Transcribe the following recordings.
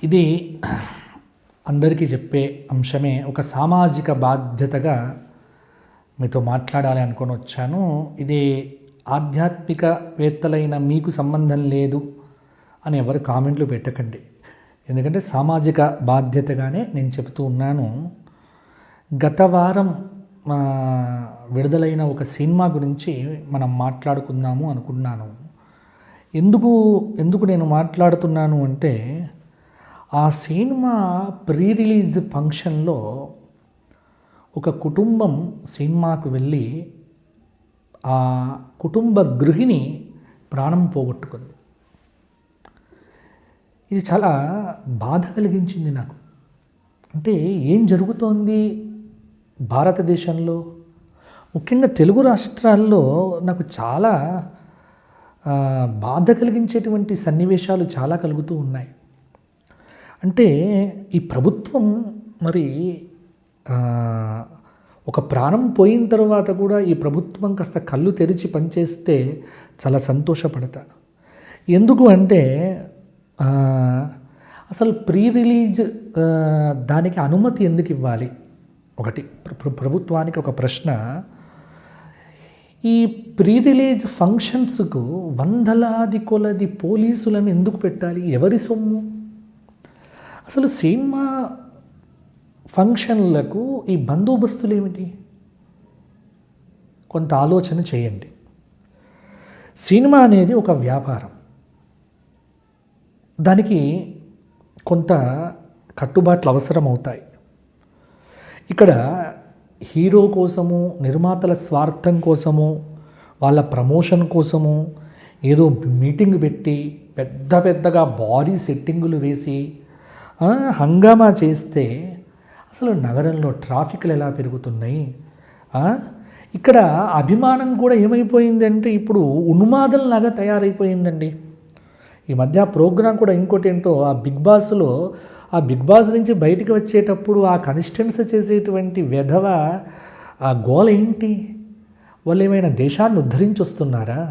ఇది అందరికీ చెప్పే అంశమే. ఒక సామాజిక బాధ్యతగా మీతో మాట్లాడాలి అనుకొని వచ్చాను. ఇది ఆధ్యాత్మికవేత్తలైన మీకు సంబంధం లేదు అని ఎవరు కామెంట్లు పెట్టకండి. ఎందుకంటే సామాజిక బాధ్యతగానే నేను చెబుతూ ఉన్నాను. గత వారం విడుదలైన ఒక సినిమా గురించి మనం మాట్లాడుకుందాము అనుకున్నాను. ఎందుకు నేను మాట్లాడుతున్నాను అంటే, ఆ సినిమా ప్రీ రిలీజ్ ఫంక్షన్లో ఒక కుటుంబం సినిమాకు వెళ్ళి ఆ కుటుంబ గృహిణి ప్రాణం పోగొట్టుకుంది. ఇది చాలా బాధ కలిగించింది నాకు. అంటే ఏం జరుగుతోంది భారతదేశంలో, ముఖ్యంగా తెలుగు రాష్ట్రాల్లో నాకు చాలా బాధ కలిగించేటువంటి సన్నివేశాలు చాలా కలుగుతూ ఉన్నాయి. అంటే ఈ ప్రభుత్వం మరి ఒక ప్రాణం పోయిన తర్వాత కూడా ఈ ప్రభుత్వం కాస్త కళ్ళు తెరిచి పనిచేస్తే చాలా సంతోషపడతా. ఎందుకు అంటే అసలు ప్రీ రిలీజ్ దానికి అనుమతి ఎందుకు ఇవ్వాలి? ఒకటి ప్రభుత్వానికి ఒక ప్రశ్న. ఈ ప్రీ రిలీజ్ ఫంక్షన్స్కు వందలాది కొలది పోలీసులను ఎందుకు పెట్టాలి? ఎవరి సొమ్ము? అసలు సినిమా ఫంక్షన్లకు ఈ బందోబస్తులు ఏమిటి? కొంత ఆలోచన చేయండి. సినిమా అనేది ఒక వ్యాపారం. దానికి కొంత కట్టుబాట్లు అవసరం అవుతాయి. ఇక్కడ హీరో కోసము, నిర్మాతల స్వార్థం కోసము, వాళ్ళ ప్రమోషన్ కోసము ఏదో మీటింగ్ పెట్టి పెద్దగా భారీ సెట్టింగులు వేసి హంగామా చేస్తే అసలు నగరంలో ట్రాఫిక్లు ఎలా పెరుగుతున్నాయి? ఇక్కడ అభిమానం కూడా ఏమైపోయిందంటే ఇప్పుడు ఉన్మాదంలాగా తయారైపోయిందండి. ఈ మధ్య ప్రోగ్రాం కూడా ఇంకోటి ఏంటో, ఆ బిగ్ బాస్ నుంచి బయటికి వచ్చేటప్పుడు ఆ కన్స్టెంట్స్ చేసేటువంటి వెధవ ఆ గోల ఏంటి? వాళ్ళు ఏమైనా దేశాన్ని ఉద్ధరించి వస్తున్నారా?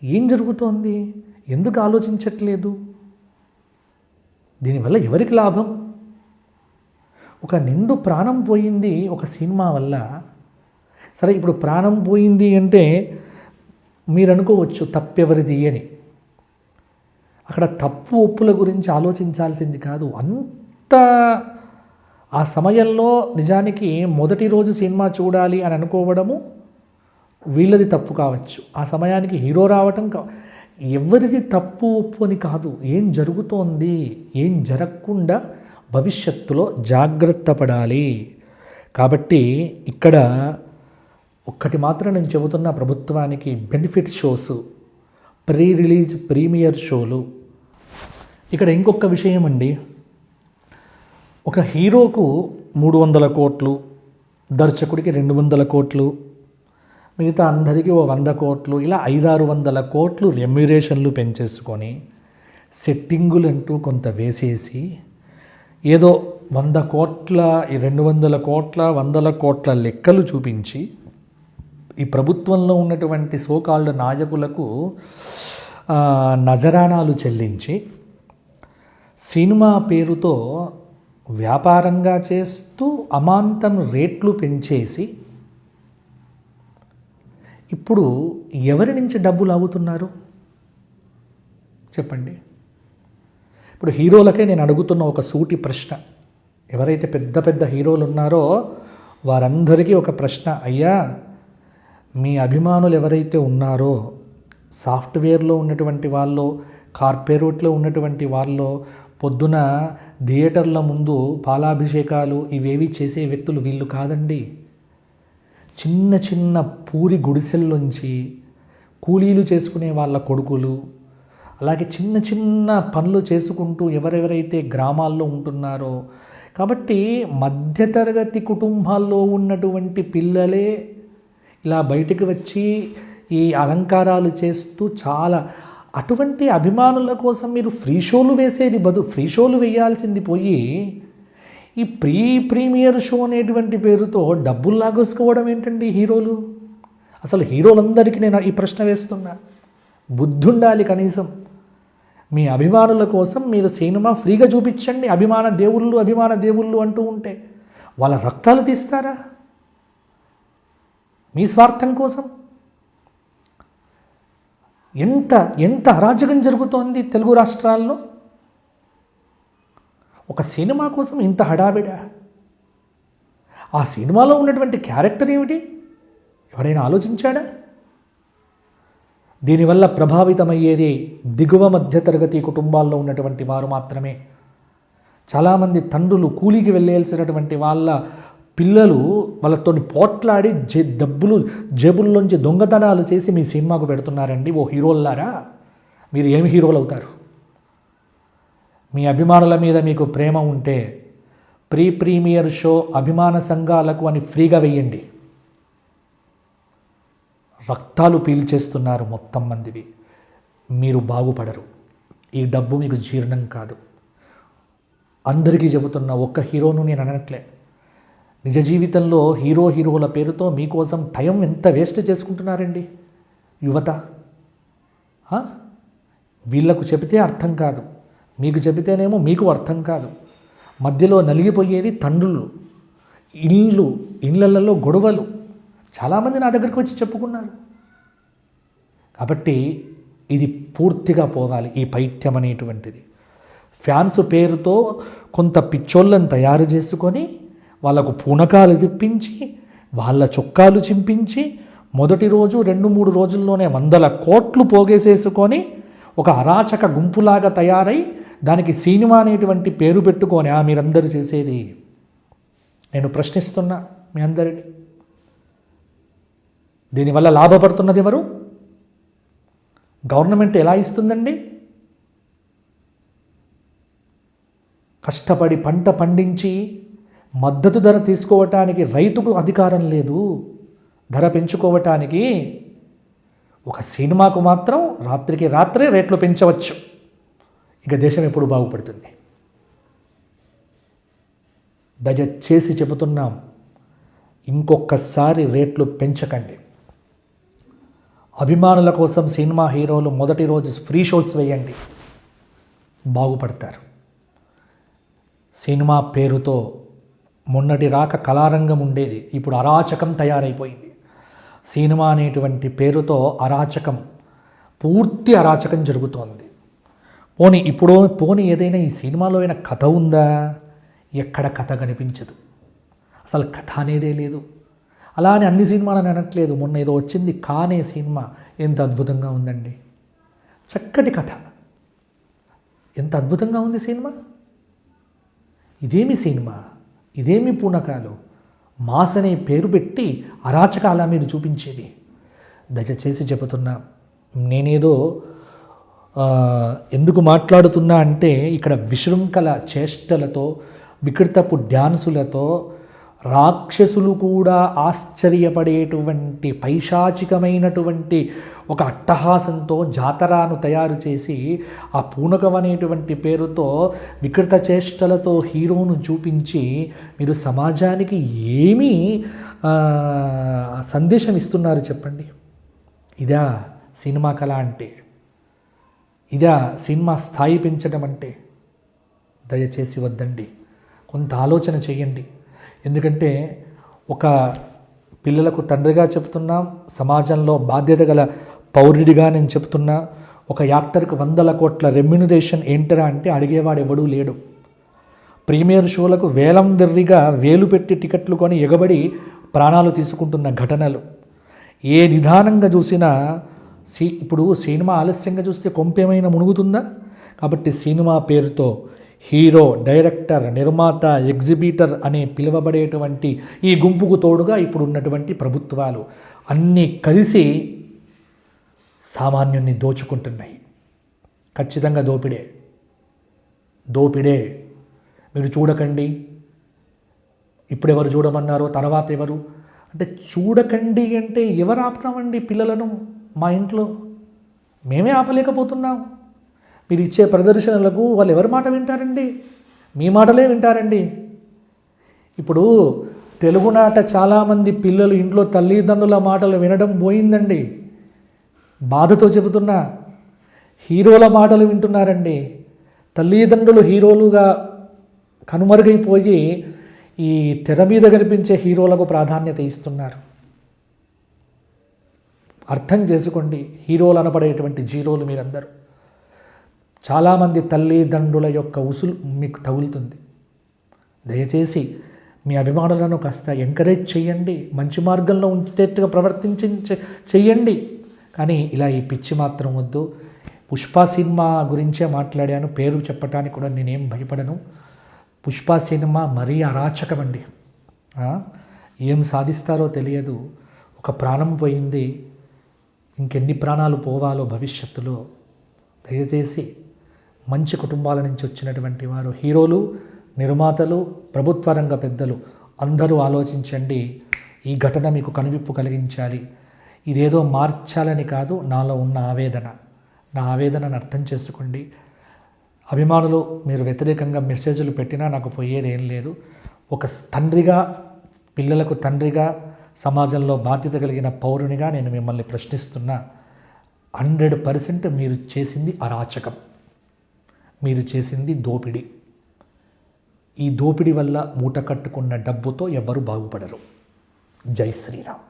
ఏం జరుగుతోంది? ఎందుకు ఆలోచించట్లేదు? దీనివల్ల ఎవరికి లాభం? ఒక నిండు ప్రాణం పోయింది ఒక సినిమా వల్ల. సరే, ఇప్పుడు ప్రాణం పోయింది అంటే మీరు అనుకోవచ్చు తప్పెవరిది అని. అక్కడ తప్పు ఒప్పుల గురించి ఆలోచించాల్సింది కాదు. అంత ఆ సమయంలో నిజానికి మొదటి రోజు సినిమా చూడాలి అని అనుకోవడము వీళ్ళది తప్పు కావచ్చు. ఆ సమయానికి హీరో రావటం ఎవరిది తప్పు ఒప్పు అని కాదు. ఏం జరుగుతోంది, ఏం జరగకుండా భవిష్యత్తులో జాగ్రత్త పడాలి. కాబట్టి ఇక్కడ ఒక్కటి మాత్రం నేను చెబుతున్న ప్రభుత్వానికి, benefit shows, pre release premiere షోలు. ఇక్కడ ఇంకొక విషయం అండి, ఒక హీరోకు 300 కోట్లు, దర్శకుడికి 200 కోట్లు, మిగతా అందరికీ 100 కోట్లు, ఇలా 500-600 కోట్లు రెమ్యురేషన్లు పెంచేసుకొని సెట్టింగులు అంటూ కొంత వేసేసి ఏదో 100 కోట్ల, 200 కోట్ల, 100 కోట్ల లెక్కలు చూపించి ఈ ప్రభుత్వంలో ఉన్నటువంటి సోకాల్డ్ నాయకులకు నజరానాలు చెల్లించి సినిమా పేరుతో వ్యాపారంగా చేస్తూ అమాంతం రేట్లు పెంచేసి ఇప్పుడు ఎవరి నుంచి డబ్బులు అవుతున్నారు చెప్పండి? ఇప్పుడు హీరోలకే నేను అడుగుతున్న ఒక సూటి ప్రశ్న. ఎవరైతే పెద్ద హీరోలు ఉన్నారో వారందరికీ ఒక ప్రశ్న. అయ్యా, మీ అభిమానులు ఎవరైతే ఉన్నారో, సాఫ్ట్వేర్లో ఉన్నటువంటి వాళ్ళు, కార్పొరేట్లో ఉన్నటువంటి వాళ్ళు, పొద్దున థియేటర్ల ముందు పాలాభిషేకాలు ఇవేవి చేసే వ్యక్తులు వీళ్ళు కాదండి. చిన్న పూరి గుడిసెల్లోంచి కూలీలు చేసుకునే వాళ్ళ కొడుకులు, అలాగే చిన్న పనులు చేసుకుంటూ ఎవరెవరైతే గ్రామాల్లో ఉంటున్నారో, కాబట్టి మధ్యతరగతి కుటుంబాల్లో ఉన్నటువంటి పిల్లలే ఇలా బయటికి వచ్చి ఈ అలంకారాలు చేస్తూ చాలా అటువంటి అభిమానుల కోసం మీరు ఫ్రీ షోలు వేసేది ఫ్రీ షోలు వేయాల్సింది పోయి ఈ ప్రీమియర్ షో అనేటువంటి పేరుతో డబ్బులు లాగేసుకోవడం ఏంటండి హీరోలు? అసలు హీరోలందరికీ నేను ఈ ప్రశ్న వేస్తున్నా. బుద్ధి ఉండాలి కనీసం. మీ అభిమానుల కోసం మీరు సినిమా ఫ్రీగా చూపించండి. అభిమాన దేవుళ్ళు అంటూ ఉంటే వాళ్ళ రక్తాలు తీస్తారా మీ స్వార్థం కోసం? ఎంత ఎంత అరాజకం జరుగుతోంది తెలుగు రాష్ట్రాల్లో. ఒక సినిమా కోసం ఇంత హడావిడా? ఆ సినిమాలో ఉన్నటువంటి క్యారెక్టర్ ఏమిటి? ఎవరైనా ఆలోచించాడా? దీనివల్ల ప్రభావితమయ్యేది దిగువ మధ్యతరగతి కుటుంబాల్లో ఉన్నటువంటి వారు మాత్రమే. చాలామంది తండ్రులు కూలీకి వెళ్ళేయాల్సినటువంటి వాళ్ళ పిల్లలు వాళ్ళతో పోట్లాడి డబ్బులు జేబుల్లోంచి దొంగతనాలు చేసి మీ సినిమాకు పెడుతున్నారండి. ఓ హీరోల్లారా, మీరు ఏమి హీరోలు అవుతారు? మీ అభిమానుల మీద మీకు ప్రేమ ఉంటే ప్రీమియర్ షో అభిమాన సంఘాలకు అని ఫ్రీగా వేయండి. రక్తాలు పీల్చేస్తున్నారు మొత్తం మందివి. మీరు బాగుపడరు. ఈ డబ్బు మీకు జీర్ణం కాదు. అందరికీ చెబుతున్న ఒక్క హీరోను నేను అనట్లే. నిజ జీవితంలో హీరోల పేరుతో మీకోసం టైం ఎంత వేస్ట్ చేసుకుంటున్నారండి యువత. వీళ్ళకు చెబితే అర్థం కాదు, మీకు చెబితేనేమో మీకు అర్థం కాదు. మధ్యలో నలిగిపోయేది తండ్రులు. ఇళ్ళల్లో గొడవలు. చాలామంది నా దగ్గరికి వచ్చి చెప్పుకున్నారు. కాబట్టి ఇది పూర్తిగా పోవాలి, ఈ పైత్యం అనేటువంటిది. ఫ్యాన్స్ పేరుతో కొంత పిచ్చోళ్ళని తయారు చేసుకొని వాళ్ళకు పూనకాలు తిప్పించి వాళ్ళ చొక్కాలు చింపించి మొదటి రోజు 2-3 రోజుల్లోనే 100 కోట్లు పోగేసేసుకొని ఒక అరాచక గుంపులాగా తయారై దానికి సినిమా అనేటువంటి పేరు పెట్టుకొని మీరందరూ చేసేది. నేను ప్రశ్నిస్తున్నా మీ అందరినీ. దీనివల్ల లాభపడుతున్నది ఎవరు? గవర్నమెంట్ ఎలా ఇస్తుందండి? కష్టపడి పంట పండించి మద్దతు ధర తీసుకోవటానికి రైతుకు అధికారం లేదు. ధర పెంచుకోవటానికి ఒక సినిమాకు మాత్రం రాత్రికి రాత్రే రేట్లు పెంచవచ్చు. ఇక దేశం ఎప్పుడు బాగుపడుతుంది? దయచేసి చెబుతున్నాం, ఇంకొకసారి రేట్లు పెంచకండి. అభిమానుల కోసం సినిమా హీరోలు మొదటి రోజు ఫ్రీ షోస్ వేయండి, బాగుపడతారు. సినిమా పేరుతో మొన్నటి రాక కళారంగం ఉండేది, ఇప్పుడు అరాచకం తయారైపోయింది. సినిమా అనేటువంటి పేరుతో అరాచకం, పూర్తి అరాచకం జరుగుతోంది. పోనీ ఏదైనా ఈ సినిమాలో అయినా కథ ఉందా? ఎక్కడ కథ కనిపించదు. అసలు కథ అనేదే లేదు. అలా అని అన్ని సినిమాలని అనట్లేదు. మొన్న ఏదో వచ్చింది కానే సినిమా, ఎంత అద్భుతంగా ఉందండి. చక్కటి కథ, ఎంత అద్భుతంగా ఉంది సినిమా. ఇదేమి సినిమా, ఇదేమి పూనకాలు, మాస్ అనే పేరు పెట్టి అరాచకాల మీరు చూపించేది. దయచేసి చెబుతున్నా, నేనేదో ఎందుకు మాట్లాడుతున్నా అంటే ఇక్కడ విశృంఖల చేష్టలతో వికృతపు డ్యాన్సులతో రాక్షసులు కూడా ఆశ్చర్యపడేటువంటి పైశాచికమైనటువంటి ఒక అట్టహాసంతో జాతరాను తయారు చేసి ఆ పూనకం అనేటువంటి పేరుతో వికృత చేష్టలతో హీరోను చూపించి మీరు సమాజానికి ఏమీ సందేశం ఇస్తున్నారు చెప్పండి? ఇదా సినిమా కళ అంటే? ఇదా సినిమా స్థాయి పెంచడం అంటే? దయచేసి వద్దండి, కొంత ఆలోచన చేయండి. ఎందుకంటే ఒక పిల్లలకు తండ్రిగా చెప్తున్నా, సమాజంలో బాధ్యత గల పౌరుడిగా నేను చెప్తున్నా. ఒక యాక్టర్కి 100 కోట్ల రెమ్యునరేషన్ ఏంటరా అంటే అడిగేవాడు ఎవడూ లేడు. ప్రీమియర్ షోలకు వేలం వెర్రిగా వేలు పెట్టి టికెట్లు కొని ఎగబడి ప్రాణాలు తీసుకుంటున్న ఘటనలు ఏ నిదానంగా చూసినా ఇప్పుడు సినిమా ఆలస్యంగా చూస్తే కొంపేమైనా మునుగుతుందా? కాబట్టి సినిమా పేరుతో హీరో, డైరెక్టర్, నిర్మాత, ఎగ్జిబిటర్ అనే పిలువబడేటువంటి ఈ గుంపుకు తోడుగా ఇప్పుడు ఉన్నటువంటి ప్రభుత్వాలు అన్నీ కలిసి సామాన్యుణ్ణి దోచుకుంటున్నాయి. ఖచ్చితంగా దోపిడే. మీరు చూడకండి, ఇప్పుడెవరు చూడమన్నారో తర్వాత ఎవరు అంటే చూడకండి అంటే ఎవరు ఆపుతామండి పిల్లలను? మా ఇంట్లో మేమే ఆపలేకపోతున్నాం. మీరు ఇచ్చే ప్రదర్శనలకు వాళ్ళు ఎవరి మాట వింటారండి? మీ మాటలే వింటారండి. ఇప్పుడు తెలుగునాట చాలామంది పిల్లలు ఇంట్లో తల్లిదండ్రుల మాటలు వినడం పోయిందండి. బాధతో చెబుతున్నా. హీరోల మాటలు వింటున్నారండి. తల్లిదండ్రులు హీరోలుగా కనుమరుగైపోయి ఈ తెర మీద కనిపించే హీరోలకు ప్రాధాన్యత ఇస్తున్నారు. అర్థం చేసుకోండి, హీరోలు అనబడేటువంటి జీరోలు మీరందరూ. చాలామంది తల్లిదండ్రుల యొక్క ఉసులు మీకు తగులుతుంది. దయచేసి మీ అభిమానులను కాస్త ఎంకరేజ్ చేయండి, మంచి మార్గంలో ఉంచేట్టుగా చెయ్యండి. కానీ ఇలా ఈ పిచ్చి మాత్రం వద్దు. పుష్ప సినిమా గురించే మాట్లాడాను, పేరు చెప్పడానికి కూడా నేనేం భయపడను. పుష్ప సినిమా మరీ అరాచకమండి. ఏం సాధిస్తారో తెలియదు. ఒక ప్రాణం పోయింది, ఇంకెన్ని ప్రాణాలు పోవాలో భవిష్యత్తులో. దయచేసి మంచి కుటుంబాల నుంచి వచ్చినటువంటి వారు, హీరోలు, నిర్మాతలు, ప్రభుత్వ రంగ పెద్దలు అందరూ ఆలోచించండి. ఈ ఘటన మీకు కనువిప్పు కలిగించాలి. ఇదేదో మార్చాలని కాదు, నాలో ఉన్న ఆవేదన, నా ఆవేదనను అర్థం చేసుకోండి. అభిమానులు మీరు వ్యతిరేకంగా మెసేజ్లు పెట్టినా నాకు పోయేది ఏం లేదు. ఒక తండ్రిగా, పిల్లలకు తండ్రిగా, సమాజంలో బాధ్యత కలిగిన పౌరునిగా నేను మిమ్మల్ని ప్రశ్నిస్తున్నా. 100% మీరు చేసింది అరాచకం, మీరు చేసింది దోపిడీ. ఈ దోపిడీ వల్ల మూట కట్టుకున్న డబ్బుతో ఎవ్వరూ బాగుపడరు. జై శ్రీరామ్.